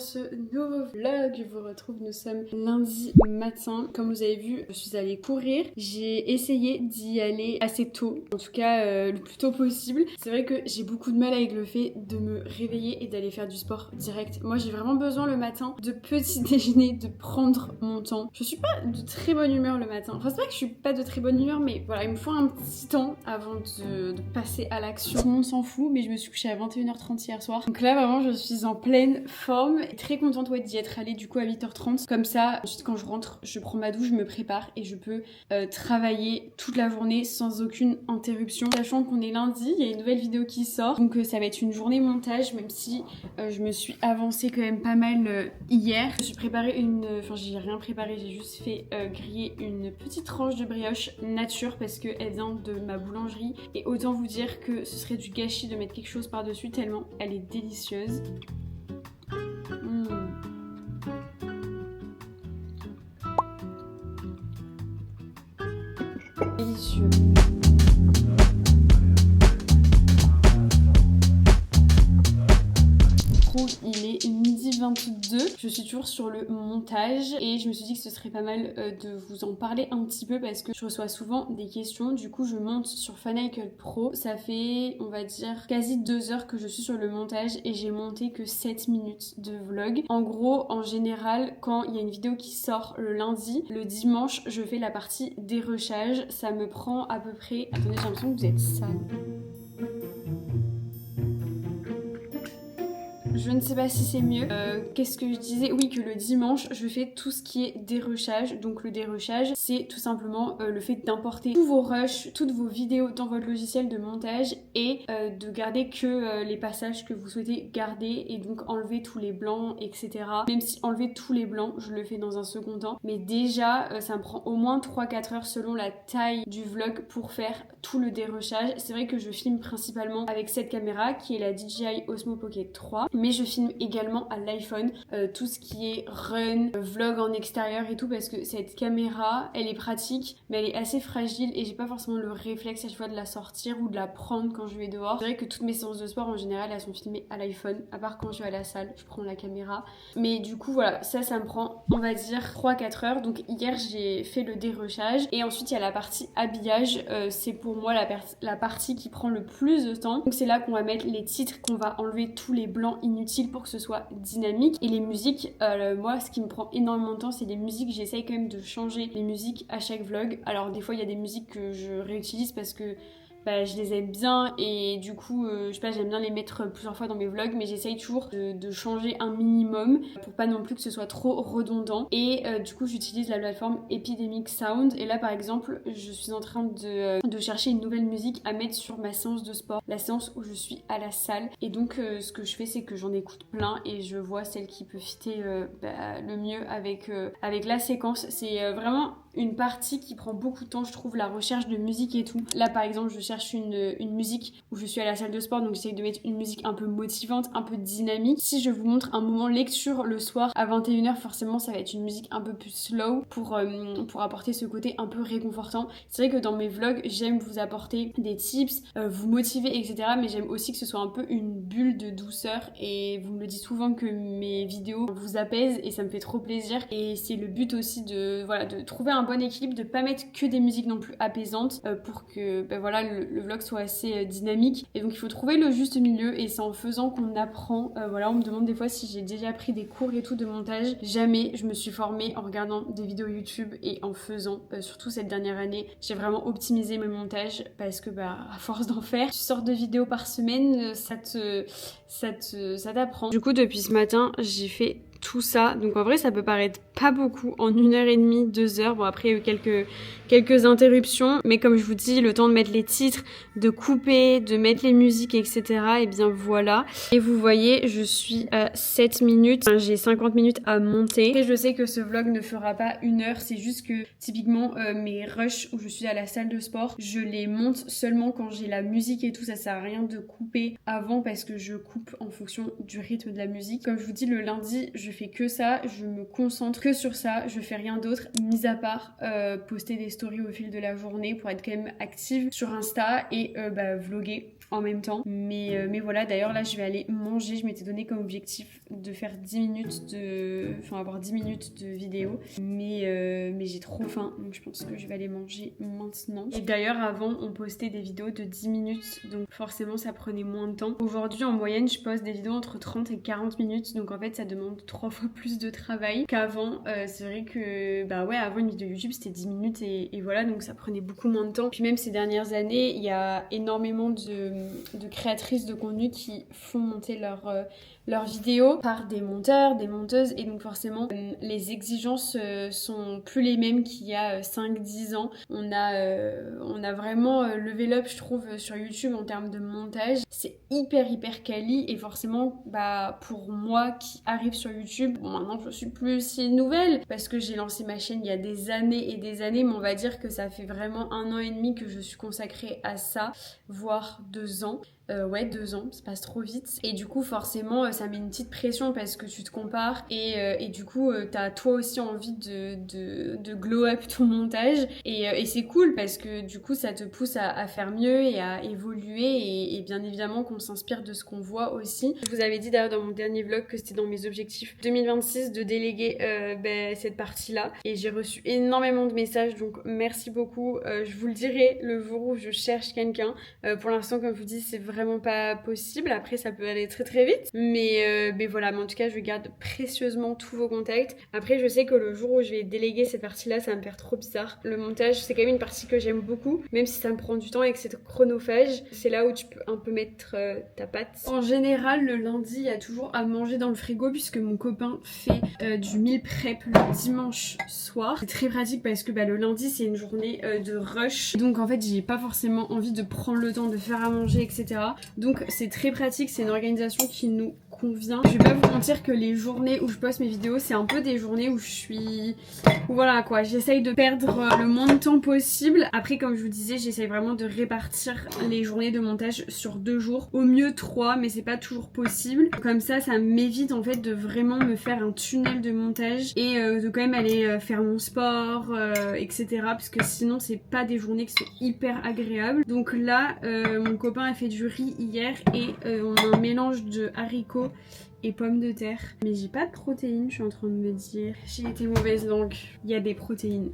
ce nouveau vlog. Je vous retrouve, nous sommes lundi matin. Comme vous avez vu, je suis allée courir. J'ai essayé d'y aller assez tôt, en tout cas le plus tôt possible. C'est vrai que j'ai beaucoup de mal avec le fait de me réveiller et d'aller faire du sport direct. Moi j'ai vraiment besoin le matin de petit déjeuner, de prendre mon temps. Je suis pas de très bonne humeur le matin. Enfin c'est vrai que je suis pas de très bonne humeur, mais voilà, il me faut un petit temps avant de passer à l'action. Tout le monde s'en fout, mais je me suis couchée à 21h30 hier soir. Donc là vraiment je suis en pleine forme. Très contente d'y être allée du coup à 8h30. Comme ça, ensuite quand je rentre, je prends ma douche, je me prépare et je peux travailler toute la journée sans aucune interruption. Sachant qu'on est lundi, il y a une nouvelle vidéo qui sort. Donc ça va être une journée montage, même si je me suis avancée quand même pas mal hier. Je suis préparée Enfin j'ai rien préparé, j'ai juste fait griller une petite tranche de brioche nature parce qu'elle vient de ma boulangerie. Et autant vous dire que ce serait du gâchis de mettre quelque chose par-dessus tellement elle est délicieuse. Délicieux. Il est midi 22, je suis toujours sur le montage et je me suis dit que ce serait pas mal de vous en parler un petit peu parce que je reçois souvent des questions. Du coup je monte sur Final Pro, ça fait on va dire quasi 2 heures que je suis sur le montage et j'ai monté que 7 minutes de vlog. En gros en général quand il y a une vidéo qui sort le lundi, le dimanche je fais la partie dérochage, ça me prend à peu près... Attendez, j'ai l'impression que vous êtes sale. Je ne sais pas si c'est mieux. Qu'est-ce que je disais? Oui, que le dimanche, je fais tout ce qui est dérushage. Donc le dérushage, c'est tout simplement le fait d'importer tous vos rushs, toutes vos vidéos dans votre logiciel de montage et de garder que les passages que vous souhaitez garder et donc enlever tous les blancs, etc. Même si enlever tous les blancs, je le fais dans un second temps. Mais déjà, ça me prend au moins 3-4 heures selon la taille du vlog pour faire tout le dérushage. C'est vrai que je filme principalement avec cette caméra qui est la DJI Osmo Pocket 3. Mais je filme également à l'iPhone tout ce qui est run, vlog en extérieur et tout parce que cette caméra elle est pratique mais elle est assez fragile et j'ai pas forcément le réflexe à chaque fois de la sortir ou de la prendre quand je vais dehors. C'est vrai que toutes mes séances de sport en général elles sont filmées à l'iPhone, à part quand je vais à la salle je prends la caméra. Mais du coup voilà, ça me prend on va dire 3-4 heures. Donc hier j'ai fait le dérushage et ensuite il y a la partie habillage, c'est pour moi la partie qui prend le plus de temps. Donc c'est là qu'on va mettre les titres, qu'on va enlever tous les blancs inutile pour que ce soit dynamique. Et les musiques, moi ce qui me prend énormément de temps c'est les musiques. J'essaye quand même de changer les musiques à chaque vlog. Alors des fois il y a des musiques que je réutilise parce que je les aime bien et du coup je sais pas, j'aime bien les mettre plusieurs fois dans mes vlogs, mais j'essaye toujours de changer un minimum pour pas non plus que ce soit trop redondant. Et du coup j'utilise la plateforme Epidemic Sound et là par exemple je suis en train de chercher une nouvelle musique à mettre sur ma séance de sport, la séance où je suis à la salle. Et donc ce que je fais c'est que j'en écoute plein et je vois celle qui peut fitter le mieux avec la séquence. C'est vraiment une partie qui prend beaucoup de temps, je trouve, la recherche de musique et tout. Là par exemple je cherche une musique où je suis à la salle de sport, donc j'essaye de mettre une musique un peu motivante, un peu dynamique. Si je vous montre un moment lecture le soir à 21h, forcément ça va être une musique un peu plus slow pour apporter ce côté un peu réconfortant. C'est vrai que dans mes vlogs j'aime vous apporter des tips, vous motiver, etc. Mais j'aime aussi que ce soit un peu une bulle de douceur et vous me le dites souvent que mes vidéos vous apaisent et ça me fait trop plaisir. Et c'est le but aussi de trouver un bon équilibre, de pas mettre que des musiques non plus apaisantes pour que le vlog soit assez dynamique. Et donc il faut trouver le juste milieu et c'est en faisant qu'on apprend. On me demande des fois si j'ai déjà pris des cours et tout de montage. Jamais. Je me suis formée en regardant des vidéos YouTube et en faisant. Surtout cette dernière année, j'ai vraiment optimisé mes montages parce que à force d'en faire, tu sors 2 vidéos par semaine, ça t'apprend. Du coup depuis ce matin j'ai fait tout ça, donc en vrai ça peut paraître pas beaucoup en 1h30, 2 heures. Bon après il y a eu quelques interruptions, mais comme je vous dis, le temps de mettre les titres, de couper, de mettre les musiques, etc. Et bien voilà. Et vous voyez, je suis à 7 minutes, j'ai 50 minutes à monter. Et je sais que ce vlog ne fera pas 1 heure, c'est juste que typiquement mes rushs où je suis à la salle de sport, je les monte seulement quand j'ai la musique et tout. Ça sert à rien de couper avant parce que je coupe en fonction du rythme de la musique. Comme je vous dis, le lundi, je fais que ça, je me concentre que sur ça, je fais rien d'autre, mis à part poster des stories au fil de la journée pour être quand même active sur Insta et vlogger en même temps. Mais voilà, d'ailleurs là je vais aller manger, je m'étais donné comme objectif de faire 10 minutes avoir 10 minutes de vidéo, mais j'ai trop faim, donc je pense que je vais aller manger maintenant. Et d'ailleurs avant on postait des vidéos de 10 minutes, donc forcément ça prenait moins de temps. Aujourd'hui en moyenne je poste des vidéos entre 30 et 40 minutes, donc en fait ça demande 3 fois plus de travail qu'avant. C'est vrai que avant une vidéo YouTube c'était 10 minutes et voilà, donc ça prenait beaucoup moins de temps. Puis même ces dernières années il y a énormément de créatrices de contenu qui font monter leurs vidéos par des monteurs, des monteuses, et donc forcément les exigences sont plus les mêmes qu'il y a 5-10 ans. On a vraiment level up je trouve sur YouTube en termes de montage. C'est hyper quali et forcément pour moi qui arrive sur YouTube, maintenant je suis plus si nouvelle parce que j'ai lancé ma chaîne il y a des années et des années, mais on va dire que ça fait vraiment 1 an et demi que je suis consacrée à ça, voire 2 ans. 2 ans, ça passe trop vite. Et du coup, forcément, ça met une petite pression parce que tu te compares et du coup, t'as toi aussi envie de glow up ton montage. Et c'est cool parce que du coup, ça te pousse à faire mieux et à évoluer et bien évidemment qu'on s'inspire de ce qu'on voit aussi. Je vous avais dit d'ailleurs dans mon dernier vlog que c'était dans mes objectifs 2026 de déléguer cette partie-là. Et j'ai reçu énormément de messages, donc merci beaucoup. Je vous le dirai le jour où je cherche quelqu'un. Pour l'instant, comme je vous dis, c'est vraiment pas possible. Après ça peut aller très vite, mais voilà, mais en tout cas je garde précieusement tous vos contacts. Après je sais que le jour où je vais déléguer cette partie là ça va me faire trop bizarre. Le montage c'est quand même une partie que j'aime beaucoup, même si ça me prend du temps et que c'est chronophage. C'est là où tu peux un peu mettre ta patte. En général le lundi il y a toujours à manger dans le frigo puisque mon copain fait du meal prep le dimanche soir. C'est très pratique parce que le lundi c'est une journée de rush, donc en fait j'ai pas forcément envie de prendre le temps de faire à manger, etc. Donc c'est très pratique, c'est une organisation qui nous convient. Je vais pas vous mentir que les journées où je poste mes vidéos, c'est un peu des journées où voilà quoi, j'essaye de perdre le moins de temps possible. Après comme je vous disais, j'essaye vraiment de répartir les journées de montage sur 2 jours, au mieux 3, mais c'est pas toujours possible. Comme ça m'évite en fait de vraiment me faire un tunnel de montage et de quand même aller faire mon sport, etc. Parce que sinon c'est pas des journées qui sont hyper agréables. Donc là mon copain a fait du riz hier et on a un mélange de haricots et pommes de terre. Mais j'ai pas de protéines, je suis en train de me dire. J'ai été mauvaise langue, il y a des protéines.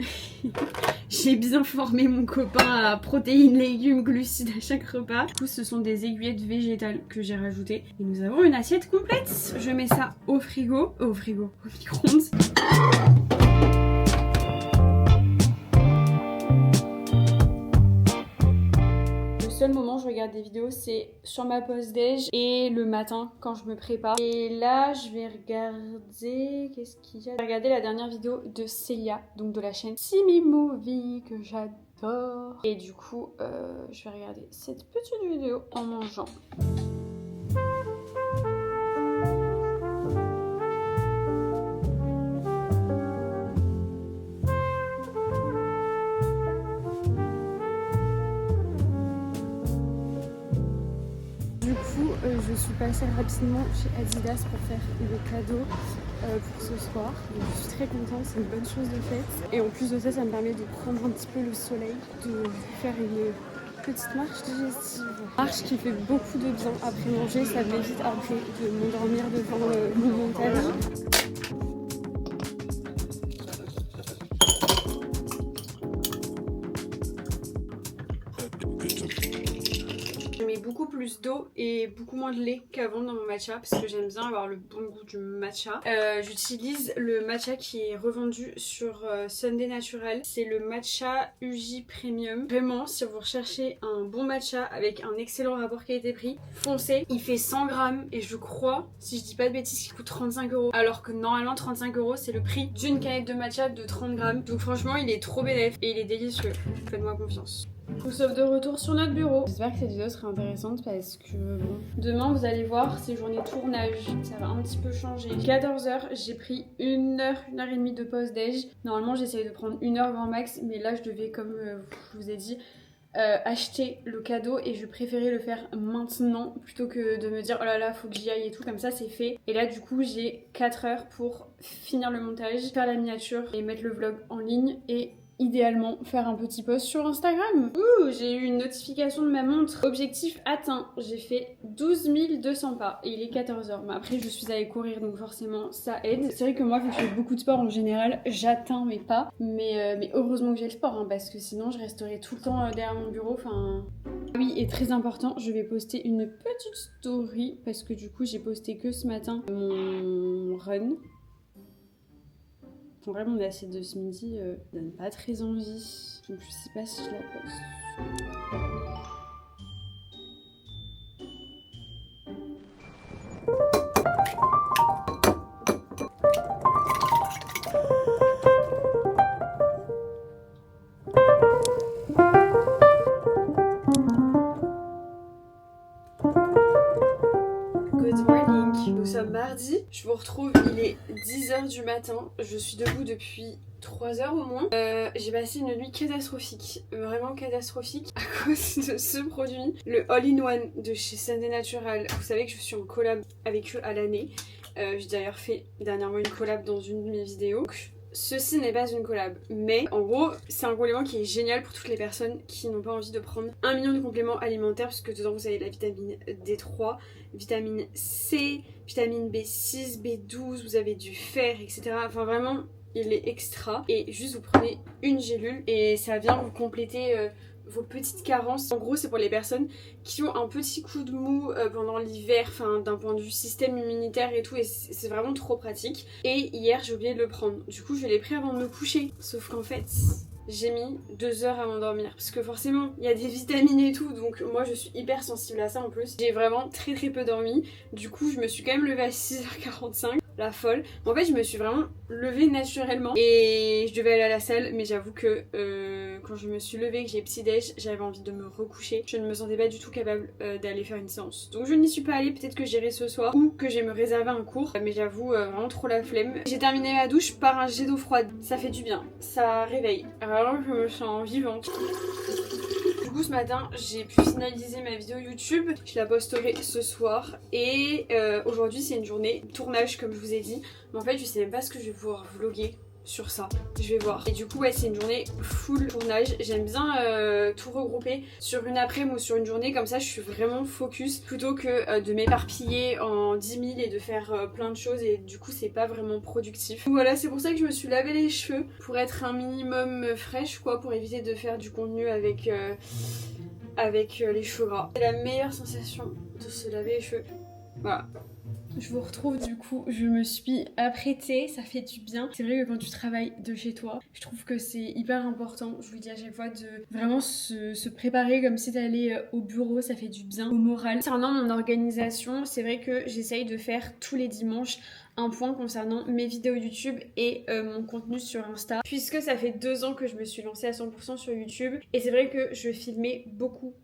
J'ai bien formé mon copain à protéines, légumes, glucides à chaque repas. Du coup ce sont des aiguillettes végétales que j'ai rajoutées. Et nous avons une assiette complète. Je mets ça au micro-ondes. Le seul moment où je regarde des vidéos c'est sur ma pause déj et le matin quand je me prépare. Et là je vais regarder, qu'est-ce qu'il y a? Je vais regarder la dernière vidéo de Célia, donc de la chaîne Simi Movie que j'adore. Et du coup je vais regarder cette petite vidéo en mangeant. Je suis passée rapidement chez Adidas pour faire le cadeau pour ce soir. Donc je suis très contente, c'est une bonne chose de faite. Et en plus de ça, ça me permet de prendre un petit peu le soleil, de faire une petite marche digestive. Marche qui fait beaucoup de bien après manger, ça m'évite après de m'endormir devant mon montage. Beaucoup plus d'eau et beaucoup moins de lait qu'avant dans mon matcha parce que j'aime bien avoir le bon goût du matcha. J'utilise le matcha qui est revendu sur Sunday Natural. C'est le matcha Uji Premium. Vraiment, si vous recherchez un bon matcha avec un excellent rapport qualité-prix, foncez. Il fait 100 grammes et je crois, si je dis pas de bêtises, qu'il coûte 35 €. Alors que normalement 35 € c'est le prix d'une canette de matcha de 30 grammes. Donc franchement il est trop bénéfique et il est délicieux. Faites-moi confiance. Nous sommes de retour sur notre bureau. J'espère que cette vidéo sera intéressante parce que bon, demain vous allez voir ces journées tournage, ça va un petit peu changer. 14 h, j'ai pris 1 heure, 1 heure et demie de pause déj. Normalement j'essaye de prendre 1 heure grand max, mais là je devais, comme je vous ai dit, acheter le cadeau et je préférais le faire maintenant plutôt que de me dire oh là là faut que j'y aille et tout, comme ça c'est fait. Et là du coup j'ai 4 heures pour finir le montage, faire la miniature et mettre le vlog en ligne et idéalement faire un petit post sur Instagram. Ouh, j'ai eu une notification de ma montre. Objectif atteint. J'ai fait 12 200 pas et il est 14h. Mais après, je suis allée courir donc forcément ça aide. C'est vrai que moi, vu que je fais beaucoup de sport en général, j'atteins mes pas. Mais heureusement que j'ai le sport hein, parce que sinon, je resterais tout le temps derrière mon bureau. Enfin. Oui, et très important, je vais poster une petite story parce que du coup, j'ai posté que ce matin mon run. En vrai, mon assiette de ce midi donne pas très envie. Donc je sais pas si je la poste. Good morning, nous sommes mardi, je vous retrouve, il est 10h du matin, je suis debout depuis 3 heures au moins. J'ai passé une nuit catastrophique, vraiment catastrophique à cause de ce produit, le All-in-One de chez Santé Natural. Vous savez que je suis en collab avec eux à l'année, j'ai d'ailleurs fait dernièrement une collab dans une de mes vidéos. Ceci n'est pas une collab, mais en gros c'est un complément qui est génial pour toutes les personnes qui n'ont pas envie de prendre 1 million de compléments alimentaires, parce que dedans vous avez de la vitamine D3, vitamine C, vitamine B6, B12, vous avez du fer, etc. Enfin vraiment il est extra, et juste vous prenez une gélule et ça vient vous compléter vos petites carences. En gros c'est pour les personnes qui ont un petit coup de mou pendant l'hiver, enfin d'un point de vue système immunitaire et tout, et c'est vraiment trop pratique. Et hier j'ai oublié de le prendre, du coup je l'ai pris avant de me coucher, sauf qu'en fait j'ai mis 2 heures à m'endormir parce que forcément il y a des vitamines et tout, donc moi je suis hyper sensible à ça. En plus j'ai vraiment très peu dormi, du coup je me suis quand même levée à 6h45, la folle. En fait je me suis vraiment levée naturellement et je devais aller à la salle, mais j'avoue que quand je me suis levée, que j'ai petit déj, j'avais envie de me recoucher, je ne me sentais pas du tout capable d'aller faire une séance, donc je n'y suis pas allée. Peut-être que j'irai ce soir ou que je vais me réserver un cours, mais j'avoue vraiment trop la flemme. J'ai terminé ma douche par un jet d'eau froide, ça fait du bien, ça réveille. Alors je me sens vivante. Du coup ce matin j'ai pu finaliser ma vidéo YouTube, je la posterai ce soir, et aujourd'hui c'est une journée tournage comme je vous ai dit, mais en fait je sais même pas ce que je vais pouvoir vlogger sur ça, je vais voir. Et du coup ouais c'est une journée full tournage, j'aime bien tout regrouper sur une après-midi ou sur une journée, comme ça je suis vraiment focus plutôt que de m'éparpiller en 10 000 et de faire plein de choses, et du coup c'est pas vraiment productif. Donc voilà, c'est pour ça que je me suis lavé les cheveux, pour être un minimum fraîche quoi, pour éviter de faire du contenu avec les cheveux gras. C'est la meilleure sensation de se laver les cheveux. Voilà. Je vous retrouve du coup, je me suis apprêtée, ça fait du bien. C'est vrai que quand tu travailles de chez toi, je trouve que c'est hyper important, je vous dis à chaque fois, de vraiment se préparer comme si t'allais au bureau, ça fait du bien au moral. Concernant mon organisation, c'est vrai que j'essaye de faire tous les dimanches un point concernant mes vidéos YouTube et mon contenu sur Insta, puisque ça fait 2 ans que je me suis lancée à 100% sur YouTube, et c'est vrai que je filmais beaucoup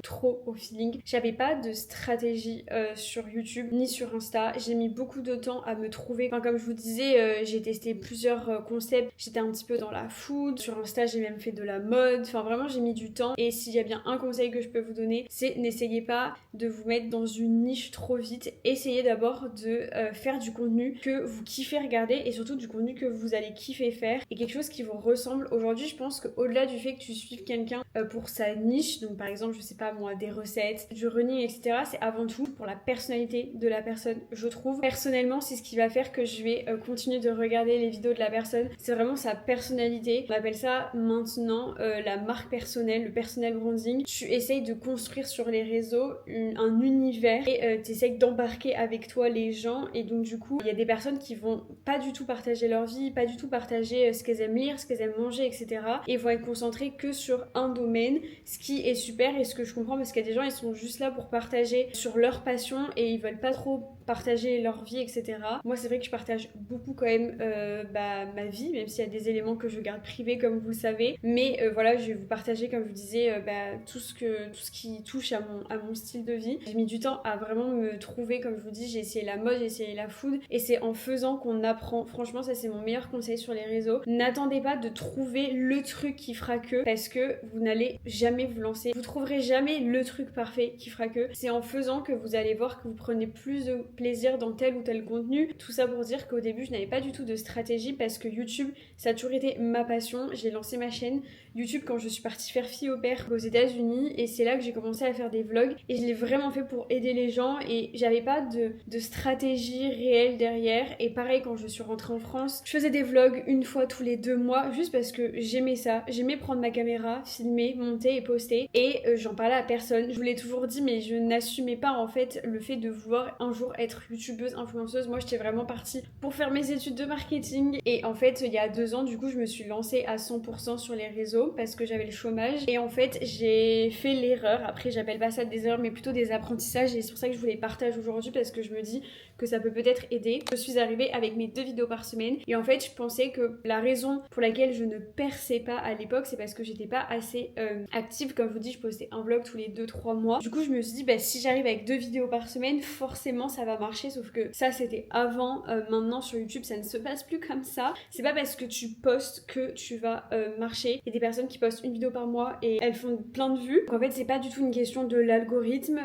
trop au feeling. J'avais pas de stratégie sur YouTube ni sur Insta, j'ai mis beaucoup de temps à me trouver. Enfin, comme je vous disais, j'ai testé plusieurs concepts, j'étais un petit peu dans la food, sur Insta j'ai même fait de la mode, enfin vraiment j'ai mis du temps. Et s'il y a bien un conseil que je peux vous donner, c'est n'essayez pas de vous mettre dans une niche trop vite, essayez d'abord de faire du contenu que vous kiffez regarder, et surtout du contenu que vous allez kiffer faire, et quelque chose qui vous ressemble. Aujourd'hui je pense qu'au-delà du fait que tu suives quelqu'un pour sa niche, donc par exemple je sais pas moi des recettes, du running etc, c'est avant tout pour la personnalité de la personne. Je trouve personnellement c'est ce qui va faire que je vais continuer de regarder les vidéos de la personne, c'est vraiment sa personnalité. On appelle ça maintenant la marque personnelle, le personal branding. Tu essayes de construire sur les réseaux un univers, et tu essayes d'embarquer avec toi les gens, et donc du coup il y a des personnes qui vont pas du tout partager leur vie, pas du tout partager ce qu'elles aiment lire, ce qu'elles aiment manger, etc. Et vont être concentrées que sur un domaine, ce qui est super, et ce que je comprends, parce qu'il y a des gens, ils sont juste là pour partager sur leur passion et ils veulent pas trop partager leur vie, etc. Moi c'est vrai que je partage beaucoup quand même ma vie, même s'il y a des éléments que je garde privés comme vous le savez, mais voilà, je vais vous partager, comme je vous disais, tout ce qui touche à mon style de vie. J'ai mis du temps à vraiment me trouver, comme je vous dis, j'ai essayé la mode, j'ai essayé la food, aptitude et c'est en faisant qu'on apprend. Franchement, ça c'est mon meilleur conseil sur les réseaux. N'attendez pas de trouver le truc qui fera que, parce que vous n'allez jamais vous lancer. Vous trouverez jamais le truc parfait qui fera que. C'est en faisant que vous allez voir que vous prenez plus de plaisir dans tel ou tel contenu. Tout ça pour dire qu'au début, je n'avais pas du tout de stratégie parce que YouTube, ça a toujours été ma passion. J'ai lancé ma chaîne YouTube quand je suis partie faire fille au père aux États-Unis et c'est là que j'ai commencé à faire des vlogs et je l'ai vraiment fait pour aider les gens et j'avais pas de stratégie réelle derrière. Et pareil, quand je suis rentrée en France, je faisais des vlogs une fois tous les 2 mois juste parce que j'aimais ça. J'aimais prendre ma caméra, filmer, monter et poster et j'en parlais à personne. Je vous l'ai toujours dit, mais je n'assumais pas en fait le fait de vouloir un jour être youtubeuse, influenceuse. Moi, j'étais vraiment partie pour faire mes études de marketing et en fait, il y a 2 ans, du coup, je me suis lancée à 100% sur les réseaux parce que j'avais le chômage et en fait, j'ai fait l'erreur. Après, j'appelle pas ça des erreurs, mais plutôt des apprentissages et c'est pour ça que je vous les partage aujourd'hui parce que je me dis que ça peut peut-être aider. Je suis arrivée avec mes 2 vidéos par semaine et en fait, je pensais que la raison pour laquelle je ne perçais pas à l'époque, c'est parce que j'étais pas assez active. Comme je vous dis, je postais un vlog tous les 2-3 mois. Du coup, je me suis dit, bah, si j'arrive avec 2 vidéos par semaine, forcément ça va marcher. Sauf que ça, c'était avant. Maintenant, sur YouTube, ça ne se passe plus comme ça. C'est pas parce que tu postes que tu vas marcher. Il y a des personnes qui postent une vidéo par mois et elles font plein de vues. Donc, en fait, c'est pas du tout une question de l'algorithme.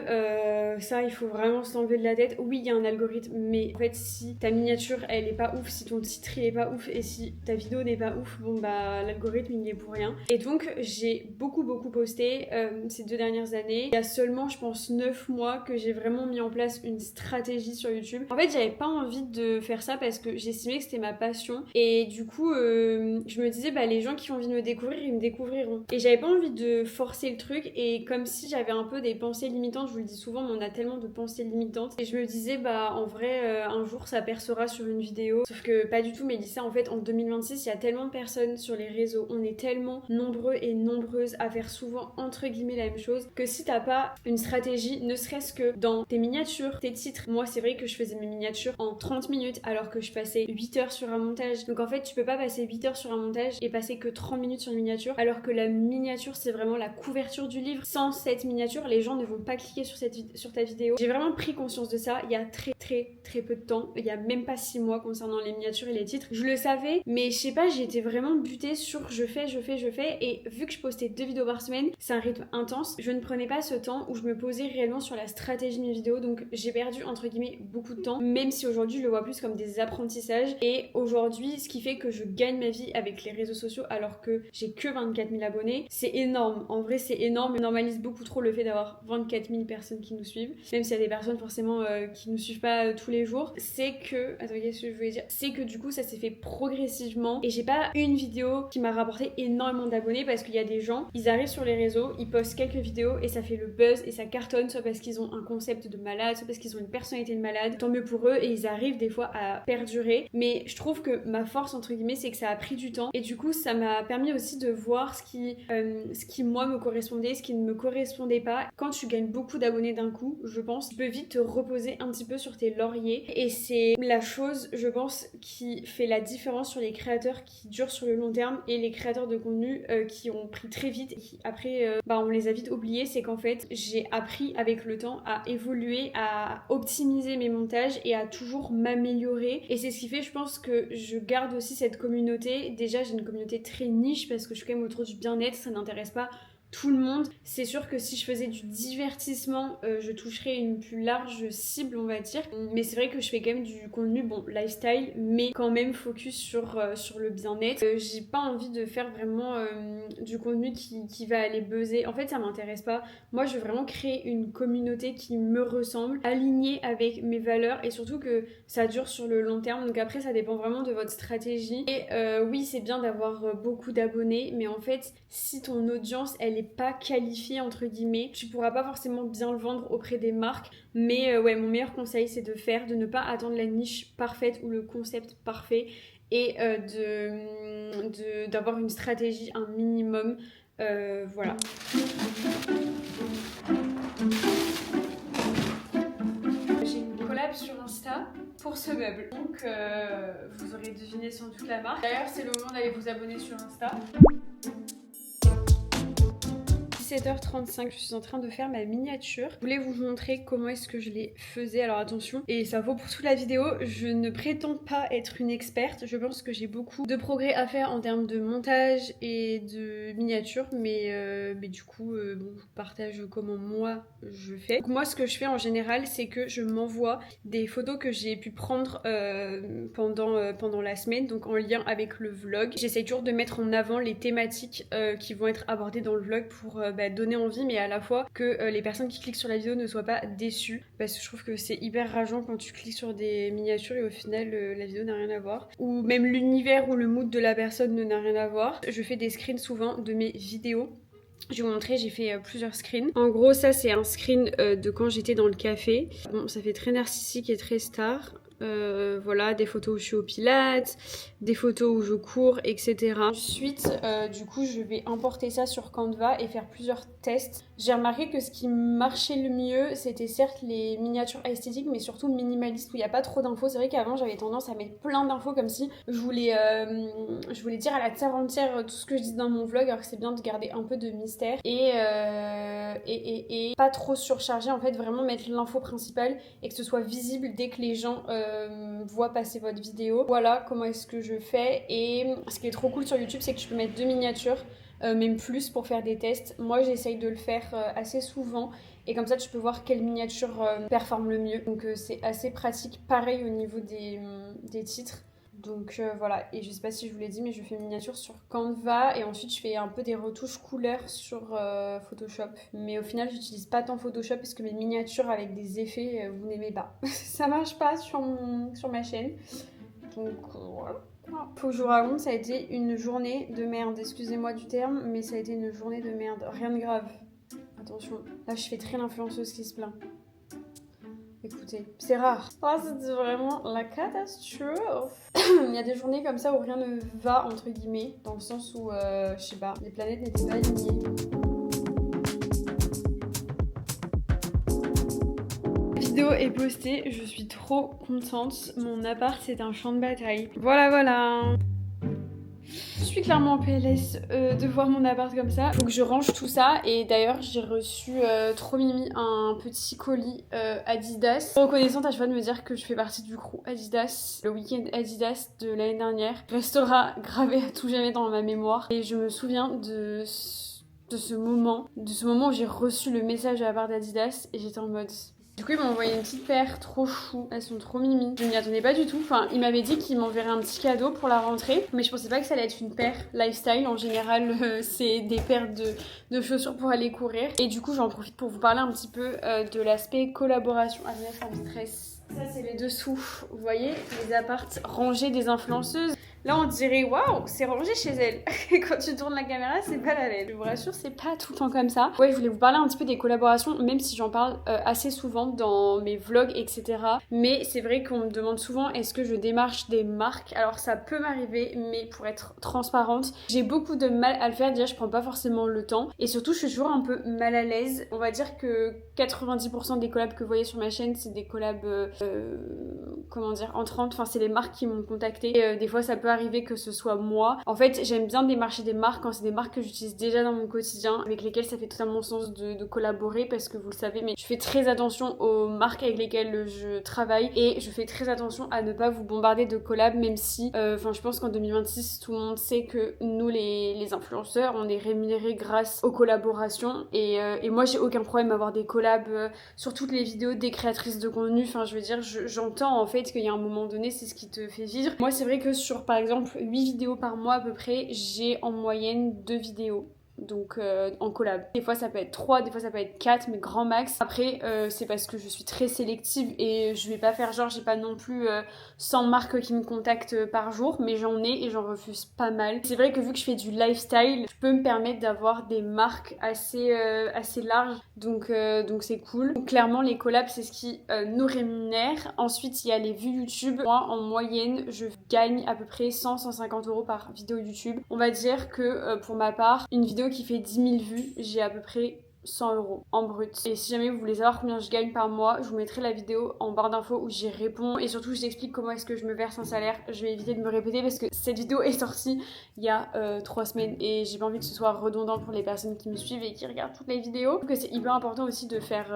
Ça, il faut vraiment s'enlever de la tête. Oui, il y a un algorithme, mais en fait, si ta miniature, elle est pas ouf, si ton titre, il est pas ouf et si ta vidéo n'est pas ouf, bon bah, l'algorithme, il y est pour rien. Et donc, j'ai beaucoup posté ces 2 dernières années. Il y a seulement, je pense, 9 mois que j'ai vraiment mis en place une stratégie sur YouTube. En fait, j'avais pas envie de faire ça parce que j'estimais que c'était ma passion. Et du coup, je me disais, bah, les gens qui ont envie de me découvrir, ils me découvriront. Et j'avais pas envie de forcer le truc. Et comme si j'avais un peu des pensées limitantes, je vous le dis souvent, mais on a tellement de pensées limitantes. Et je me disais, bah, en vrai, un jour, ça percera sur une vidéo. Sauf que pas du tout, Mélissa, en fait, en 2026, il y a tellement de personnes sur les réseaux. On est tellement nombreux et nombreuses à faire souvent entre guillemets la même chose que si t'as pas une stratégie, ne serait-ce que dans tes miniatures, tes titres. Moi, c'est vrai que je faisais mes miniatures en 30 minutes alors que je passais 8 heures sur un montage. Donc en fait, tu peux pas passer 8 heures sur un montage et passer que 30 minutes sur une miniature alors que la miniature, c'est vraiment la couverture du livre. Sans cette miniature, les gens ne vont pas cliquer sur ta vidéo. J'ai vraiment pris conscience de ça il y a très peu de temps. Il y a même pas 6 mois concernant les miniatures et les titres. Je le savais, mais je sais pas, j'étais vraiment butée sur je fais et vu que je postais 2 vidéos par semaine, c'est un rythme intense. Je ne prenais pas ce temps où je me posais réellement sur la stratégie de mes vidéos, donc j'ai perdu entre guillemets beaucoup de temps, même si aujourd'hui je le vois plus comme des apprentissages. Et aujourd'hui, ce qui fait que je gagne ma vie avec les réseaux sociaux alors que j'ai que 24 000 abonnés, c'est énorme. En vrai, c'est énorme. On normalise beaucoup trop le fait d'avoir 24 000 personnes qui nous suivent, même s'il y a des personnes forcément qui nous suivent pas tous les jours. C'est que, attends, qu'est-ce que je voulais dire, c'est que du coup ça s'est fait progressivement et j'ai pas une vidéo qui m'a rapporté énormément d'abonnés parce qu'il y a des gens, ils arrivent sur les réseaux, ils postent quelques vidéos et ça fait le buzz et ça cartonne, soit parce qu'ils ont un concept de malade, soit parce qu'ils ont une personnalité de malade, tant mieux pour eux et ils arrivent des fois à perdurer. Mais je trouve que ma force entre guillemets, c'est que ça a pris du temps et du coup ça m'a permis aussi de voir ce qui moi me correspondait, ce qui ne me correspondait pas. Quand tu gagnes beaucoup d'abonnés d'un coup, je pense, tu peux vite te reposer un petit peu sur tes lauriers et c'est la chose, je pense, qui fait la différence sur les créateurs qui durent sur le long terme et les créateurs de contenu qui ont pris très vite et qui après on les a vite oubliés. C'est qu'en fait j'ai appris avec le temps à évoluer, à optimiser mes montages et à toujours m'améliorer et c'est ce qui fait, je pense, que je garde aussi cette communauté. Déjà j'ai une communauté très niche parce que je suis quand même autour du bien-être, ça n'intéresse pas tout le monde. C'est sûr que si je faisais du divertissement, je toucherais une plus large cible, on va dire. Mais c'est vrai que je fais quand même du contenu, bon, lifestyle, mais quand même focus sur le bien-être. J'ai pas envie de faire vraiment du contenu qui va aller buzzer. En fait, ça m'intéresse pas. Moi, je veux vraiment créer une communauté qui me ressemble, alignée avec mes valeurs et surtout que ça dure sur le long terme. Donc après, ça dépend vraiment de votre stratégie. Et oui, c'est bien d'avoir beaucoup d'abonnés, mais en fait, si ton audience, elle est pas qualifiée entre guillemets, tu pourras pas forcément bien le vendre auprès des marques. Mais ouais, mon meilleur conseil, c'est de ne pas attendre la niche parfaite ou le concept parfait et d'avoir une stratégie, un minimum. Voilà. J'ai une collab sur Insta pour ce meuble. Donc vous aurez deviné sans doute la marque. D'ailleurs, c'est le moment d'aller vous abonner sur Insta. 17h35, je suis en train de faire ma miniature. Je voulais vous montrer comment est-ce que je les faisais. Alors attention, et ça vaut pour toute la vidéo, je ne prétends pas être une experte. Je pense que j'ai beaucoup de progrès à faire en termes de montage et de miniature, mais du coup, bon, je partage comment moi je fais. Donc moi, ce que je fais en général, c'est que je m'envoie des photos que j'ai pu prendre pendant la semaine, donc en lien avec le vlog. J'essaie toujours de mettre en avant les thématiques qui vont être abordées dans le vlog pour donner envie, mais à la fois que les personnes qui cliquent sur la vidéo ne soient pas déçues, parce que je trouve que c'est hyper rageant quand tu cliques sur des miniatures et au final la vidéo n'a rien à voir, ou même l'univers ou le mood de la personne n'a rien à voir. Je fais des screens souvent de mes vidéos. Je vais vous montrer, j'ai fait plusieurs screens. En gros, ça c'est un screen de quand j'étais dans le café. Bon, ça fait très narcissique et très star. Voilà, des photos où je suis au pilates, des photos où je cours, etc. Ensuite, du coup, je vais importer ça sur Canva et faire plusieurs tests. J'ai remarqué que ce qui marchait le mieux, c'était certes les miniatures esthétiques, mais surtout minimalistes, où il n'y a pas trop d'infos. C'est vrai qu'avant, j'avais tendance à mettre plein d'infos comme si je voulais dire à la terre entière tout ce que je dis dans mon vlog, alors que c'est bien de garder un peu de mystère et pas trop surcharger, en fait, vraiment mettre l'info principale et que ce soit visible dès que les gens voient passer votre vidéo. Voilà comment est-ce que je fais. Et ce qui est trop cool sur YouTube, c'est que tu peux mettre 2 miniatures, même plus, pour faire des tests. Moi, j'essaye de le faire assez souvent et comme ça tu peux voir quelle miniature performe le mieux. Donc c'est assez pratique. Pareil au niveau des titres. Donc voilà, et je sais pas si je vous l'ai dit, mais je fais une miniature sur Canva et ensuite je fais un peu des retouches couleurs sur Photoshop. Mais au final, j'utilise pas tant Photoshop parce que mes miniatures avec des effets, vous n'aimez pas. Ça marche pas sur ma chaîne. Donc voilà. Faut que je vous raconte, ça a été une journée de merde. Excusez-moi du terme, mais ça a été une journée de merde. Rien de grave. Attention, là je fais très l'influenceuse qui se plaint. Écoutez, c'est rare. Oh, c'est vraiment la catastrophe. Il y a des journées comme ça où rien ne va, entre guillemets, dans le sens où, je sais pas, les planètes n'étaient pas alignées. La vidéo est postée, je suis trop contente. Mon appart, c'est un champ de bataille. Voilà. Je suis clairement en PLS de voir mon appart comme ça. Faut que je range tout ça. Et d'ailleurs, j'ai reçu trop mimi un petit colis Adidas. Reconnaissante à chaque fois de me dire que je fais partie du crew Adidas. Le week-end Adidas de l'année dernière restera gravé à tout jamais dans ma mémoire. Et je me souviens de ce moment où j'ai reçu le message de la part d'Adidas et j'étais en mode... Du coup, ils m'ont envoyé une petite paire trop chou. Elles sont trop mimi. Je m'y attendais pas du tout. Enfin, ils m'avaient dit qu'ils m'enverraient un petit cadeau pour la rentrée. Mais je pensais pas que ça allait être une paire lifestyle. En général, c'est des paires de chaussures pour aller courir. Et du coup, j'en profite pour vous parler un petit peu de l'aspect collaboration. Ah, là, ça me stresse. Ça, c'est les dessous. Vous voyez, les apparts rangés des influenceuses. Là, on dirait waouh, c'est rangé chez elle. Quand tu tournes la caméra, c'est pas la même. Je vous rassure, c'est pas tout le temps comme ça. Ouais, je voulais vous parler un petit peu des collaborations, même si j'en parle assez souvent dans mes vlogs, etc. Mais c'est vrai qu'on me demande souvent est-ce que je démarche des marques. Alors, ça peut m'arriver, mais pour être transparente, j'ai beaucoup de mal à le faire. Déjà, je prends pas forcément le temps. Et surtout, je suis toujours un peu mal à l'aise. On va dire que 90% des collabs que vous voyez sur ma chaîne, c'est des collabs, comment dire, entrantes. Enfin, c'est les marques qui m'ont contacté. Des fois, ça peut arriver que ce soit moi. En fait, j'aime bien démarcher des marques quand c'est des marques que j'utilise déjà dans mon quotidien, avec lesquelles ça fait totalement sens de collaborer, parce que vous le savez, mais je fais très attention aux marques avec lesquelles je travaille et je fais très attention à ne pas vous bombarder de collabs, même si, je pense qu'en 2026, tout le monde sait que nous, les influenceurs, on est rémunérés grâce aux collaborations et moi, j'ai aucun problème à avoir des collabs sur toutes les vidéos des créatrices de contenu. Enfin, je veux dire, j'entends en fait qu'il y a un moment donné, c'est ce qui te fait vivre. Moi, c'est vrai que sur, par exemple, 8 vidéos par mois à peu près, j'ai en moyenne 2 vidéos. Donc en collab. Des fois ça peut être 3, des fois ça peut être 4, mais grand max. Après c'est parce que je suis très sélective et je vais pas faire genre, j'ai pas non plus 100 marques qui me contactent par jour, mais j'en ai et j'en refuse pas mal. C'est vrai que vu que je fais du lifestyle, je peux me permettre d'avoir des marques assez larges, donc c'est cool. Donc, clairement les collabs c'est ce qui nous rémunère. Ensuite il y a les vues YouTube. Moi en moyenne je gagne à peu près 100-150 € par vidéo YouTube. On va dire que pour ma part, une vidéo qui fait 10 000 vues, j'ai à peu près 100 € en brut. Et si jamais vous voulez savoir combien je gagne par mois, je vous mettrai la vidéo en barre d'infos où j'y réponds et surtout je t'explique comment est-ce que je me verse un salaire. Je vais éviter de me répéter parce que cette vidéo est sortie il y a 3 semaines et j'ai pas envie que ce soit redondant pour les personnes qui me suivent et qui regardent toutes les vidéos. Je trouve que c'est hyper important aussi de faire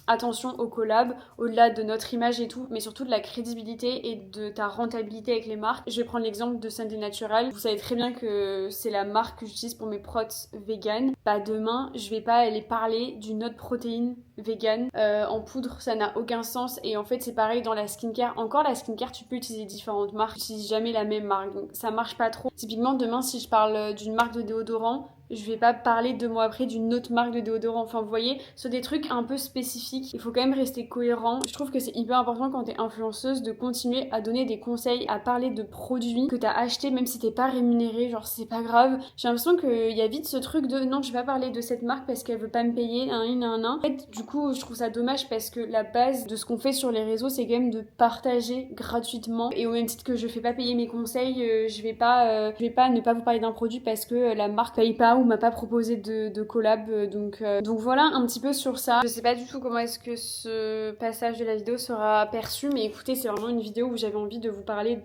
attention aux collabs, au-delà de notre image et tout, mais surtout de la crédibilité et de ta rentabilité avec les marques. Je vais prendre l'exemple de Sunday Natural. Vous savez très bien que c'est la marque que j'utilise pour mes prots vegan. Bah demain, je vais pas aller parler d'une autre protéine vegan en poudre, ça n'a aucun sens. Et en fait c'est pareil dans la skincare. Encore la skincare, tu peux utiliser différentes marques, tu n'utilises jamais la même marque, donc ça marche pas trop. Typiquement demain si je parle d'une marque de déodorant, je vais pas parler 2 mois après d'une autre marque de déodorant. Enfin, vous voyez, sur des trucs un peu spécifiques, il faut quand même rester cohérent. Je trouve que c'est hyper important quand t'es influenceuse de continuer à donner des conseils, à parler de produits que t'as achetés, même si t'es pas rémunéré, genre c'est pas grave. J'ai l'impression qu'il y a vite ce truc de non, je vais pas parler de cette marque parce qu'elle veut pas me payer, En fait, du coup, je trouve ça dommage parce que la base de ce qu'on fait sur les réseaux, c'est quand même de partager gratuitement. Et au même titre que je fais pas payer mes conseils, je vais pas ne pas vous parler d'un produit parce que la marque paye pas ou m'a pas proposé de collab, donc voilà un petit peu sur ça. Je sais pas du tout comment est-ce que ce passage de la vidéo sera perçu, mais écoutez, c'est vraiment une vidéo où j'avais envie de vous parler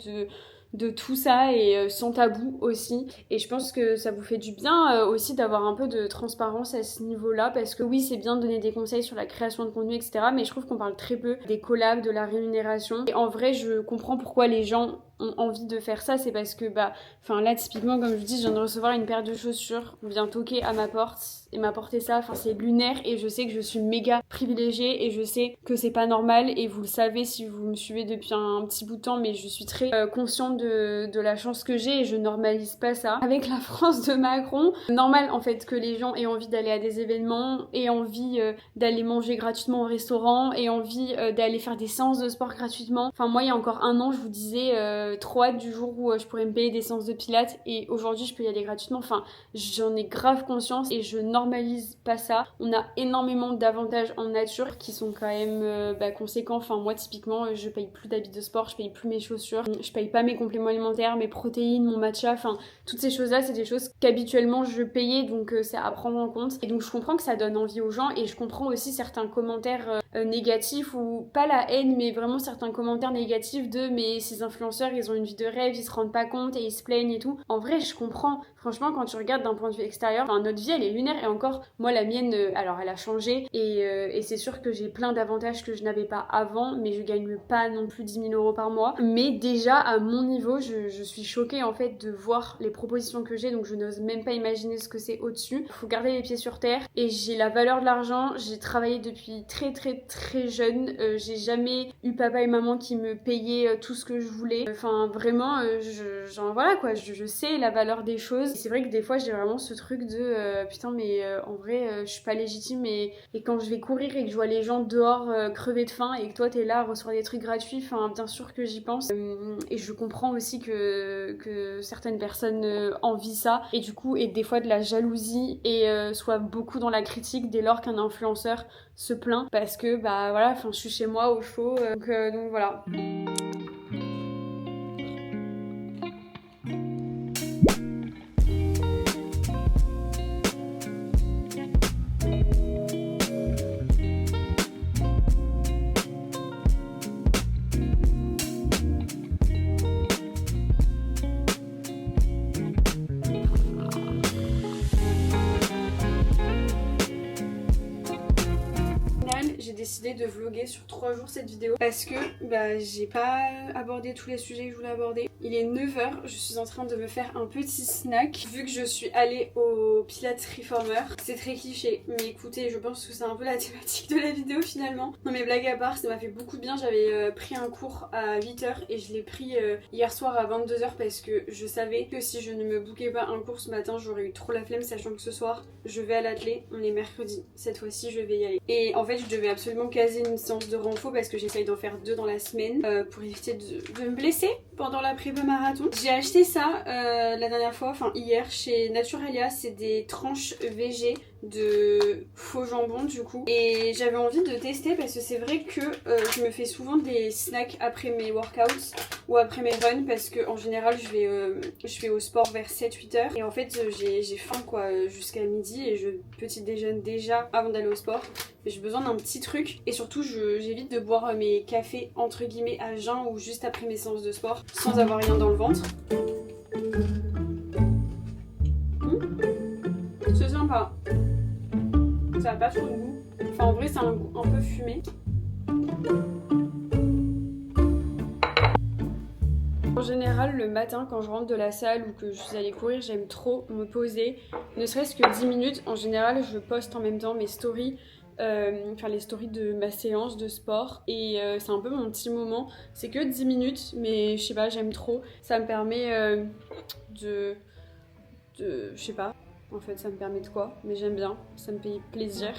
de tout ça et sans tabou aussi, et je pense que ça vous fait du bien aussi d'avoir un peu de transparence à ce niveau-là, parce que oui, c'est bien de donner des conseils sur la création de contenu, etc., mais je trouve qu'on parle très peu des collabs, de la rémunération, et en vrai je comprends pourquoi les gens ont envie de faire ça. C'est parce que là typiquement, comme je vous dis, je viens de recevoir une paire de chaussures, on vient toquer à ma porte et m'apporter ça, c'est lunaire, et je sais que je suis méga privilégiée et je sais que c'est pas normal, et vous le savez si vous me suivez depuis un petit bout de temps, mais je suis très consciente de la chance que j'ai, et je normalise pas ça. Avec la France de Macron, normal en fait que les gens aient envie d'aller à des événements, aient envie d'aller manger gratuitement au restaurant, aient envie d'aller faire des séances de sport gratuitement. Enfin moi il y a encore un an je vous disais trop hâte du jour où je pourrais me payer des séances de pilates, et aujourd'hui je peux y aller gratuitement. J'en ai grave conscience et je normalise pas ça. On a énormément d'avantages en nature qui sont quand même conséquents. Moi typiquement je paye plus d'habits de sport, je paye plus mes chaussures, je paye pas mes compléments alimentaires, mes protéines, mon matcha, toutes ces choses là c'est des choses qu'habituellement je payais, donc c'est à prendre en compte. Et donc je comprends que ça donne envie aux gens, et je comprends aussi certains commentaires négatifs, ou pas la haine mais vraiment certains commentaires négatifs de mais ces influenceurs ils ont une vie de rêve, ils se rendent pas compte et ils se plaignent et tout. En vrai je comprends, franchement quand tu regardes d'un point de vue extérieur, notre vie elle est lunaire, et encore moi la mienne alors elle a changé, et c'est sûr que j'ai plein d'avantages que je n'avais pas avant, mais je gagne pas non plus 10 000 € par mois. Mais déjà à mon niveau je suis choquée en fait de voir les propositions que j'ai, donc je n'ose même pas imaginer ce que c'est au-dessus. Faut garder les pieds sur terre, et j'ai la valeur de l'argent, j'ai travaillé depuis très très très jeune, j'ai jamais eu papa et maman qui me payaient tout ce que je voulais. Vraiment je sais la valeur des choses, et c'est vrai que des fois j'ai vraiment ce truc de putain mais en vrai je suis pas légitime, et quand je vais courir et que je vois les gens dehors crever de faim, et que toi t'es là à recevoir des trucs gratuits, bien sûr que j'y pense, et je comprends aussi que certaines personnes envient ça, et du coup et des fois de la jalousie, et soit beaucoup dans la critique dès lors qu'un influenceur se plaint, parce que je suis chez moi au chaud, donc voilà. J'ai décidé de vlogger sur 3 jours cette vidéo parce que j'ai pas abordé tous les sujets que je voulais aborder. Il est 9h, je suis en train de me faire un petit snack vu que je suis allée au Pilates Reformer. C'est très cliché, mais écoutez, je pense que c'est un peu la thématique de la vidéo finalement. Non mais blague à part, ça m'a fait beaucoup de bien. J'avais pris un cours à 8h et je l'ai pris hier soir à 22h parce que je savais que si je ne me bookais pas un cours ce matin, j'aurais eu trop la flemme, sachant que ce soir je vais à l'athlé. On est mercredi, cette fois-ci je vais y aller. Et en fait je devais absolument caser une séance de renfo parce que j'essaye d'en faire 2 dans la semaine pour éviter de me blesser pendant la prépa marathon. J'ai acheté ça la dernière fois, hier chez Naturalia. C'est des tranches VG de faux jambon du coup. Et j'avais envie de tester parce que c'est vrai que je me fais souvent des snacks après mes workouts ou après mes runs parce que en général je vais au sport vers 7-8 heures et en fait j'ai faim quoi jusqu'à midi et je petit déjeune déjà avant d'aller au sport. J'ai besoin d'un petit truc et surtout j'évite de boire mes cafés entre guillemets à jeun ou juste après mes séances de sport sans avoir rien dans le ventre. C'est sympa. Ça a pas trop de goût. Enfin en vrai c'est un goût un peu fumé. En général le matin quand je rentre de la salle ou que je suis allée courir j'aime trop me poser. Ne serait-ce que 10 minutes. En général je poste en même temps mes stories. Enfin les stories de ma séance de sport et c'est un peu mon petit moment. C'est que 10 minutes mais je sais pas j'aime trop. Ça me permet je sais pas. En fait, ça me permet de quoi? Mais j'aime bien, ça me fait plaisir.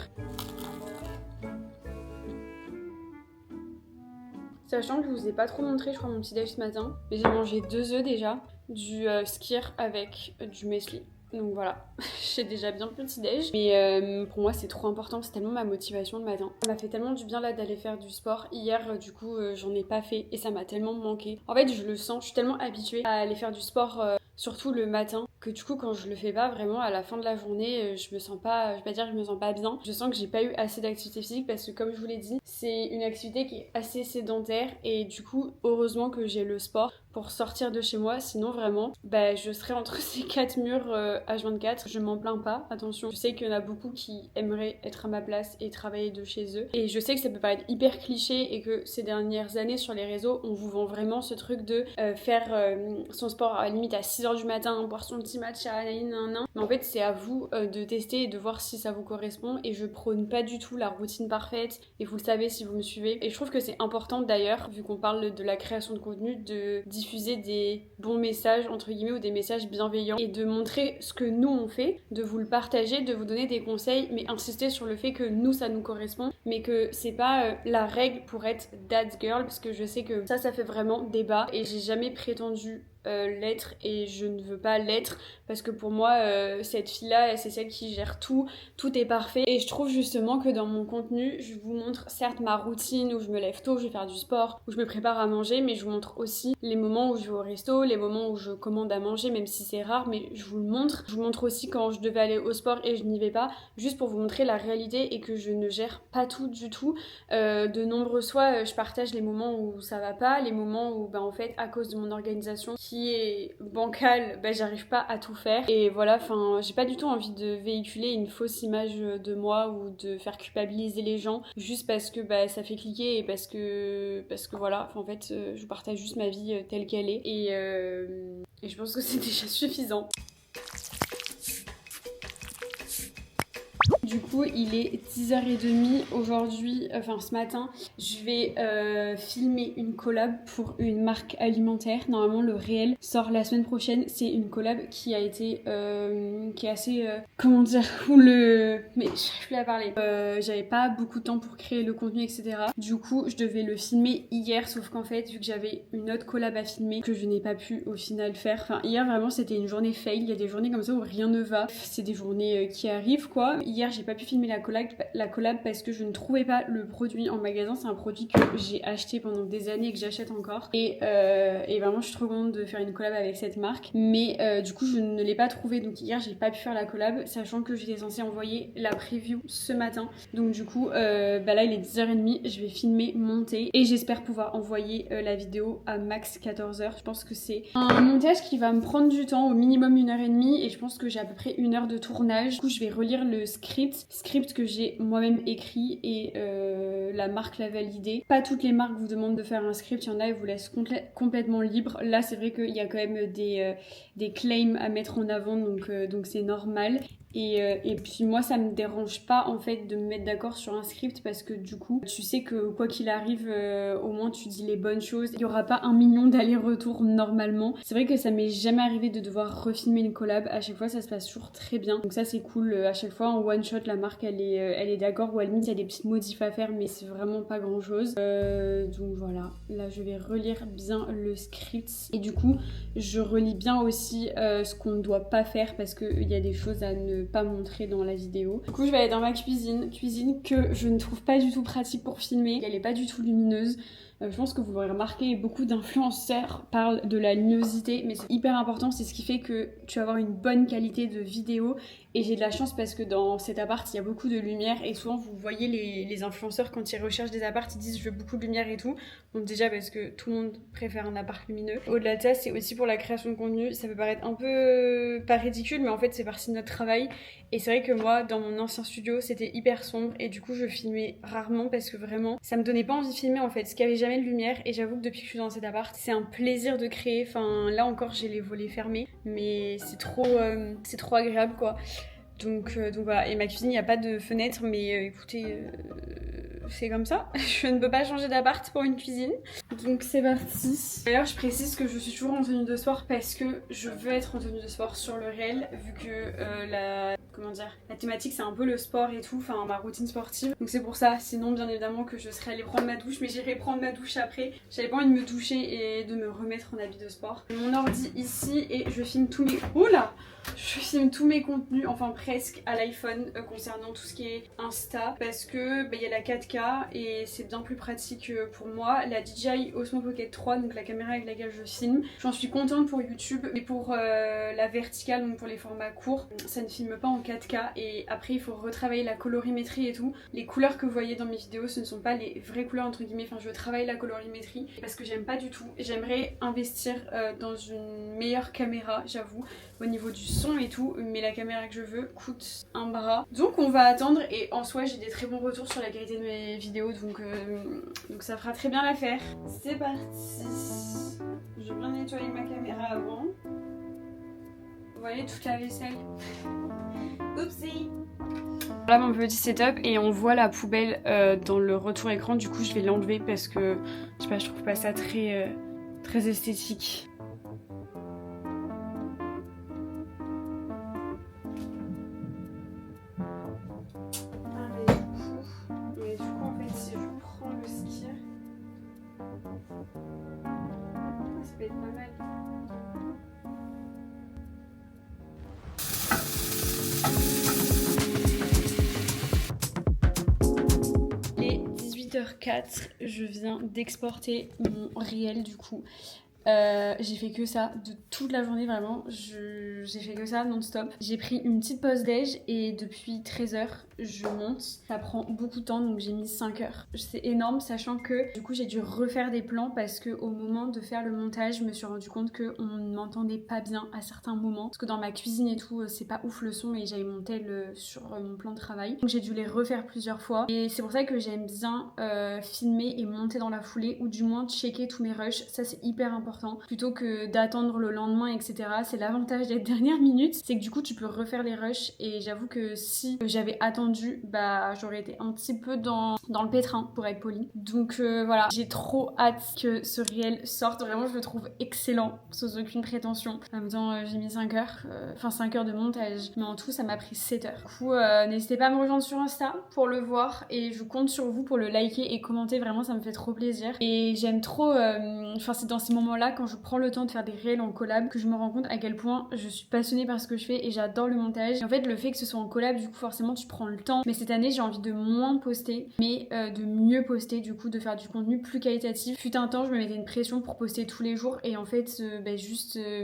Sachant que je vous ai pas trop montré, je crois, mon petit déj ce matin. Mais j'ai mangé 2 œufs déjà, du skyr avec du muesli. Donc voilà, j'ai déjà bien petit déj. Mais pour moi, c'est trop important, c'est tellement ma motivation le matin. Ça m'a fait tellement du bien là d'aller faire du sport. Hier, du coup, j'en ai pas fait et ça m'a tellement manqué. En fait, je le sens, je suis tellement habituée à aller faire du sport. Surtout le matin, que du coup quand je le fais pas vraiment à la fin de la journée, je me sens pas, je vais pas dire que je me sens pas bien, je sens que j'ai pas eu assez d'activité physique parce que comme je vous l'ai dit, c'est une activité qui est assez sédentaire et du coup heureusement que j'ai le sport pour sortir de chez moi, sinon vraiment je serais entre ces 4 murs H24, je m'en plains pas, attention, je sais qu'il y en a beaucoup qui aimeraient être à ma place et travailler de chez eux et je sais que ça peut paraître hyper cliché et que ces dernières années sur les réseaux on vous vend vraiment ce truc de faire son sport à la limite à 6h du matin, boire son petit matcha, nanana. Mais en fait, c'est à vous de tester et de voir si ça vous correspond. Et je prône pas du tout la routine parfaite. Et vous le savez si vous me suivez. Et je trouve que c'est important d'ailleurs, vu qu'on parle de la création de contenu, de diffuser des bons messages, entre guillemets, ou des messages bienveillants. Et de montrer ce que nous on fait, de vous le partager, de vous donner des conseils, mais insister sur le fait que nous, ça nous correspond. Mais que c'est pas la règle pour être that girl. Parce que je sais que ça fait vraiment débat. Et j'ai jamais prétendu l'être et je ne veux pas l'être parce que pour moi cette fille là c'est celle qui gère tout est parfait et je trouve justement que dans mon contenu je vous montre certes ma routine où je me lève tôt, je vais faire du sport, où je me prépare à manger, mais je vous montre aussi les moments où je vais au resto, les moments où je commande à manger même si c'est rare, mais je vous le montre. Je vous montre aussi quand je devais aller au sport et je n'y vais pas, juste pour vous montrer la réalité et que je ne gère pas tout du tout. De nombreuses fois je partage les moments où ça va pas, les moments où en fait à cause de mon organisation qui est bancale, j'arrive pas à tout faire et voilà, enfin j'ai pas du tout envie de véhiculer une fausse image de moi ou de faire culpabiliser les gens juste parce que ça fait cliquer et parce que voilà, en fait je partage juste ma vie telle qu'elle est et je pense que c'est déjà suffisant. Du coup, il est 10h30 aujourd'hui, enfin ce matin, je vais filmer une collab pour une marque alimentaire. Normalement, le réel sort la semaine prochaine. C'est une collab qui a été, qui est assez, comment dire, mais j'arrive plus à parler. J'avais pas beaucoup de temps pour créer le contenu, etc. Du coup, je devais le filmer hier, sauf qu'en fait, vu que j'avais une autre collab à filmer, que je n'ai pas pu au final faire. Enfin, hier vraiment, c'était une journée fail. Il y a des journées comme ça où rien ne va. C'est des journées qui arrivent, quoi. Hier, j'ai pas pu filmer la collab parce que je ne trouvais pas le produit en magasin. C'est un produit que j'ai acheté pendant des années et que j'achète encore. Et vraiment, je suis trop contente de faire une collab avec cette marque. Mais du coup, je ne l'ai pas trouvé. Donc hier, j'ai pas pu faire la collab, sachant que j'étais censée envoyer la preview ce matin. Donc du coup, là, il est 10h30. Je vais filmer, monter et j'espère pouvoir envoyer la vidéo à max 14h. Je pense que c'est un montage qui va me prendre du temps, au minimum 1h30. Et je pense que j'ai à peu près 1 heure de tournage. Du coup, je vais relire le script que j'ai moi-même écrit et la marque l'a validé. Pas toutes les marques vous demandent de faire un script, il y en a, ils vous laissent complètement libre. Là, c'est vrai qu'il y a quand même des claims à mettre en avant, donc c'est normal. Et puis moi ça me dérange pas en fait de me mettre d'accord sur un script parce que du coup tu sais que quoi qu'il arrive au moins tu dis les bonnes choses, il y aura pas 1 million d'allers-retours normalement. C'est vrai que ça m'est jamais arrivé de devoir refilmer une collab, à chaque fois ça se passe toujours très bien, donc ça c'est cool. À chaque fois en one shot la marque elle est d'accord, ou à la limite il y a des petites modifs à faire mais c'est vraiment pas grand chose. Donc voilà, là je vais relire bien le script et du coup je relis bien aussi ce qu'on ne doit pas faire parce qu'il y a des choses à ne pas montrer dans la vidéo. Du coup je vais aller dans ma cuisine que je ne trouve pas du tout pratique pour filmer, elle est pas du tout lumineuse. Je pense que vous l'aurez remarqué, beaucoup d'influenceurs parlent de la luminosité, mais c'est hyper important, c'est ce qui fait que tu vas avoir une bonne qualité de vidéo. Et j'ai de la chance parce que dans cet appart, il y a beaucoup de lumière et souvent vous voyez les influenceurs quand ils recherchent des apparts, ils disent je veux beaucoup de lumière et tout. Donc déjà parce que tout le monde préfère un appart lumineux. Au-delà de ça, c'est aussi pour la création de contenu. Ça peut paraître un peu pas ridicule, mais en fait c'est partie de notre travail. Et c'est vrai que moi, dans mon ancien studio, c'était hyper sombre et du coup je filmais rarement parce que vraiment ça me donnait pas envie de filmer en fait, parce qu'il y avait jamais de lumière. Et j'avoue que depuis que je suis dans cet appart, c'est un plaisir de créer. Enfin là encore j'ai les volets fermés, mais c'est trop agréable quoi. Donc voilà, et ma cuisine, il n'y a pas de fenêtre, mais écoutez, c'est comme ça. Je ne peux pas changer d'appart pour une cuisine. Donc c'est parti. D'ailleurs, je précise que je suis toujours en tenue de sport parce que je veux être en tenue de sport sur le réel, vu que la thématique c'est un peu le sport et tout, enfin ma routine sportive. Donc c'est pour ça, sinon bien évidemment que je serais allée prendre ma douche, mais j'irai prendre ma douche après. J'avais pas envie de me doucher et de me remettre en habit de sport. Mon ordi ici et je filme tous mes... Oula! Je filme tous mes contenus, enfin presque, à l'iPhone concernant tout ce qui est Insta parce que il y a la 4K et c'est bien plus pratique pour moi. La DJI Osmo Pocket 3, donc la caméra avec laquelle je filme, j'en suis contente pour YouTube, mais pour la verticale, donc pour les formats courts, ça ne filme pas en 4K et après il faut retravailler la colorimétrie et tout. Les couleurs que vous voyez dans mes vidéos, ce ne sont pas les vraies couleurs entre guillemets, enfin je travaille la colorimétrie parce que j'aime pas du tout. J'aimerais investir dans une meilleure caméra, j'avoue, au niveau du son et tout, mais la caméra que je veux coûte un bras. Donc on va attendre et en soi j'ai des très bons retours sur la qualité de mes vidéos, donc ça fera très bien l'affaire. C'est parti. Je vais bien nettoyer ma caméra avant. Vous voyez toute la vaisselle. Oupsie. Voilà mon petit setup et on voit la poubelle dans le retour écran, du coup je vais l'enlever parce que je sais pas, je trouve pas ça très esthétique. Ça peut être pas mal. Il est 18h04, je viens d'exporter mon réel du coup. J'ai fait que ça de toute la journée, vraiment. J'ai fait que ça non-stop. J'ai pris une petite pause déj et depuis 13h, je monte. Ça prend beaucoup de temps, donc j'ai mis 5 heures. C'est énorme, sachant que du coup, j'ai dû refaire des plans parce que au moment de faire le montage, je me suis rendu compte qu'on ne m'entendait pas bien à certains moments. Parce que dans ma cuisine et tout, c'est pas ouf le son et j'avais mon tel sur mon plan de travail. Donc j'ai dû les refaire plusieurs fois. Et c'est pour ça que j'aime bien filmer et monter dans la foulée ou du moins checker tous mes rushs. Ça, c'est hyper important. Plutôt que d'attendre le lendemain, etc. C'est l'avantage d'être dernière minute, c'est que du coup tu peux refaire les rushs et j'avoue que si j'avais attendu, j'aurais été un petit peu dans le pétrin pour être poli. Donc voilà, j'ai trop hâte que ce réel sorte, vraiment je le trouve excellent, sans aucune prétention. En même temps j'ai mis 5 heures, 5 heures de montage, mais en tout ça m'a pris 7 heures. Du coup n'hésitez pas à me rejoindre sur Insta pour le voir et je compte sur vous pour le liker et commenter, vraiment ça me fait trop plaisir. Et j'aime trop, c'est dans ces moments-là quand je prends le temps de faire des réels en collab que je me rends compte à quel point je suis passionnée par ce que je fais et j'adore le montage. Et en fait le fait que ce soit en collab, du coup forcément tu prends le temps, mais cette année j'ai envie de moins poster mais de mieux poster, du coup de faire du contenu plus qualitatif. Fut un temps je me mettais une pression pour poster tous les jours et en fait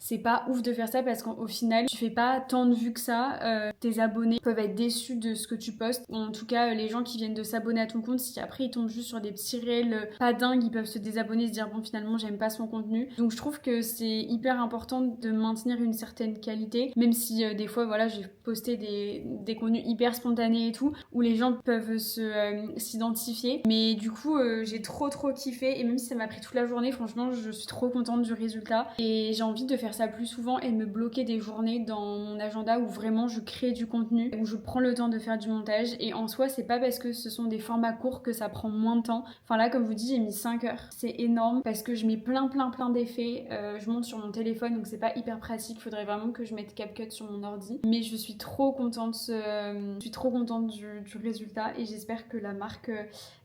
c'est pas ouf de faire ça parce qu'au final tu fais pas tant de vues que ça. Tes abonnés peuvent être déçus de ce que tu postes, en tout cas les gens qui viennent de s'abonner à ton compte, si après ils tombent juste sur des petits réels pas dingues, ils peuvent se désabonner, se dire bon finalement j'aime pas son contenu. Donc je trouve que c'est hyper important de maintenir une certaine qualité, même si des fois voilà j'ai posté des contenus hyper spontanés et tout, où les gens peuvent s'identifier, mais du coup j'ai trop kiffé et même si ça m'a pris toute la journée, franchement je suis trop contente du résultat et j'ai envie de faire ça plus souvent et de me bloquer des journées dans mon agenda où vraiment je crée du contenu, où je prends le temps de faire du montage. Et en soi c'est pas parce que ce sont des formats courts que ça prend moins de temps. Enfin là comme je vous dis j'ai mis 5 heures, c'est énorme parce que je mets plein d'effets. Je monte sur mon téléphone donc c'est pas hyper pratique, faudrait vraiment que je mette CapCut sur mon ordi, mais je suis trop contente du résultat et j'espère que la marque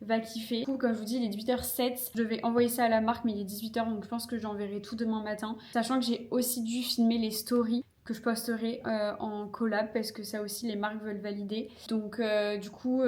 va kiffer. Du coup comme je vous dis il est 18h07, je vais envoyer ça à la marque mais il est 18h donc je pense que j'enverrai tout demain matin, sachant que j'ai aussi dû filmer les stories que je posterai en collab parce que ça aussi les marques veulent valider. Donc du coup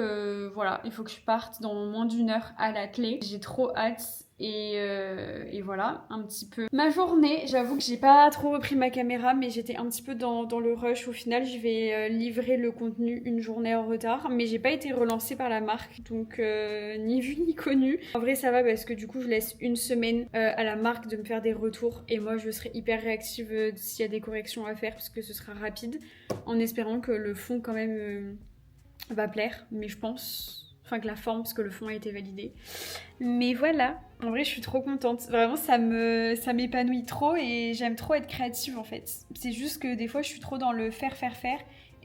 voilà, il faut que je parte dans moins d'1 heure à la clé. J'ai trop hâte. Et voilà, un petit peu ma journée. J'avoue que j'ai pas trop repris ma caméra, mais j'étais un petit peu dans le rush. Au final, je vais livrer le contenu une journée en retard, mais j'ai pas été relancée par la marque, donc ni vu ni connu. En vrai, ça va parce que du coup, je laisse une semaine à la marque de me faire des retours, et moi, je serai hyper réactive s'il y a des corrections à faire, parce que ce sera rapide, en espérant que le fond quand même va plaire, mais je pense... Enfin, que la forme, parce que le fond a été validé. Mais voilà, en vrai, je suis trop contente. Vraiment, ça m'épanouit trop et j'aime trop être créative, en fait. C'est juste que des fois, je suis trop dans le faire.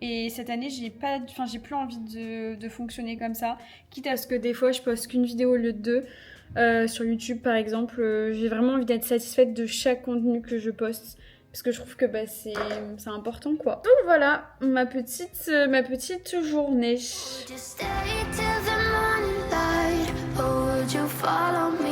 Et cette année, j'ai plus envie de fonctionner comme ça. Quitte à ce que des fois, je poste qu'une vidéo au lieu de 2. Sur YouTube, par exemple, j'ai vraiment envie d'être satisfaite de chaque contenu que je poste. Parce que je trouve que c'est important, quoi. Donc voilà, ma petite journée. You follow me.